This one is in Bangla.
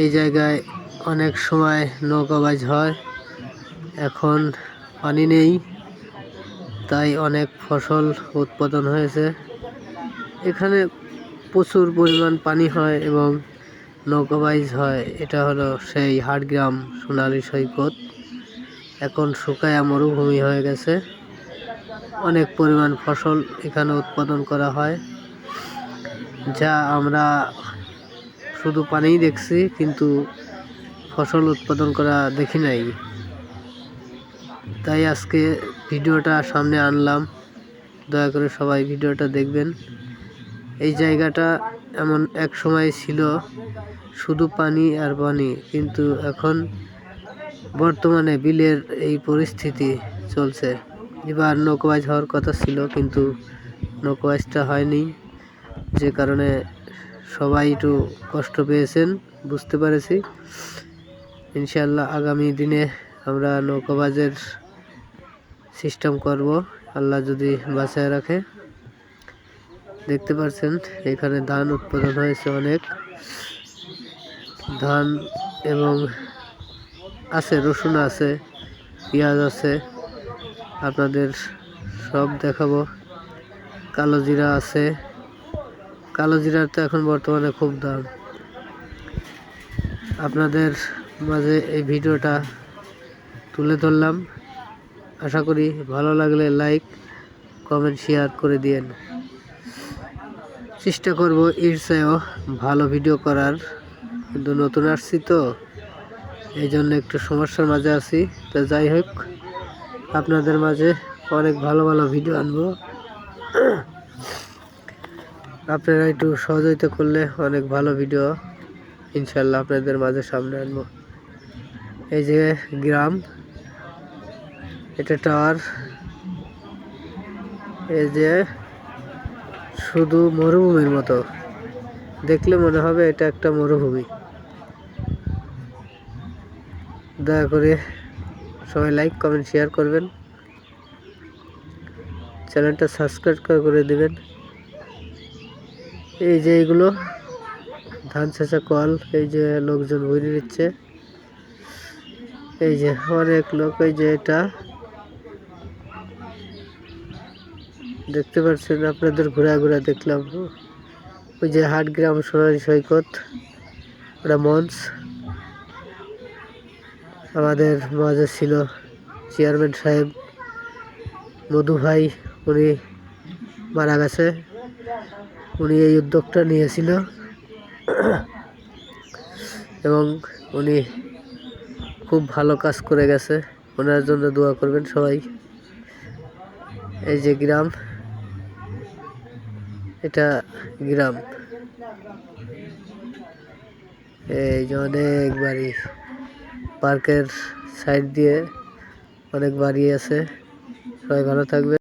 এই জায়গায় অনেক সময় নৌকাবাজ হয়, এখন পানি নেই তাই অনেক ফসল উৎপাদন হয়েছে। এখানে প্রচুর পরিমাণ পানি হয় এবং নৌকাবাজ হয়। এটা হলো সেই হাটগ্রাম সোনালী সৈকত। এখন শুকায়া মরুভূমি হয়ে গেছে। অনেক পরিমাণ ফসল এখানে উৎপাদন করা হয়, যা আমরা শুধু পানিই দেখছি কিন্তু ফসল উৎপাদন করা দেখি নাই। তাই আজকে ভিডিওটা সামনে আনলাম, দয়া করে সবাই ভিডিওটা দেখবেন। এই জায়গাটা এমন এক সময় ছিল শুধু পানি আর পানি, কিন্তু এখন বর্তমানে বিলের এই পরিস্থিতি চলছে। এবার নৌকাবাজ হওয়ার কথা ছিল কিন্তু নৌকাবাজটা হয়নি, যে কারণে সবাই একটু কষ্ট পেয়েছেন, বুঝতে পেরেছি। ইনশাআল্লাহ আগামী দিনে আমরা নৌকাবাজের সিস্টেম করব, আল্লাহ যদি বাঁচায় রাখে। দেখতে পাচ্ছেন এখানে ধান উৎপাদন হয়েছে, অনেক ধান এবং আছে, রসুন আছে, পেঁয়াজ আছে, আপনাদের সব দেখাবো। কালো জিরা আছে, কালো জিরার তো এখন বর্তমানে খুব দাম। আপনাদের মাঝে এই ভিডিওটা তুলে ধরলাম, আশা করি ভালো লাগলে লাইক কমেন্ট শেয়ার করে দিয়েন। চেষ্টা করব এর চেয়েও ভালো ভিডিও করার, কিন্তু নতুন আসছি তো এই জন্য একটু সমস্যার মাঝে আছি। তো যাই হোক, আপনাদের মাঝে অনেক ভালো ভালো ভিডিও আনবো। আপনারা একটু সহযোগিতা করলে অনেক ভালো ভিডিও ইনশাল্লাহ আপনাদের মাঝে সামনে আনবো। এই যে গ্রাম, এটা টাওয়ার, এই যে শুধু মরুভূমির মতো, দেখলে মনে হবে এটা একটা মরুভূমি। দয়া করে সবাই লাইক কমেন্ট শেয়ার করবেন, চ্যানেলটা সাবস্ক্রাইব করে দেবেন। এই যে এইগুলো ধান ছেঁচা কল, এই যে লোকজন ভরে নিচ্ছে, এই যে অনেক লোক, এই যে এটা দেখতে পাচ্ছেন, আপনাদের ঘোরা ঘোরা দেখলাম। ওই যে হাটগ্রাম সোনালী সৈকত, ওটা মঞ্চ। আমাদের মাঝে ছিল চেয়ারম্যান সাহেব মধু ভাই, উনি মারা গেছে। উনি এই উদ্যোগটা নিয়েছিল এবং উনি খুব ভালো কাজ করে গেছে, ওনার জন্য দোয়া করবেন সবাই। এই যে গ্রাম, এটা গ্রাম, এই যে অনেক বাড়ি, পার্কের সাইড দিয়ে অনেক বাড়ি আছে। সবাই ভালো থাকবে।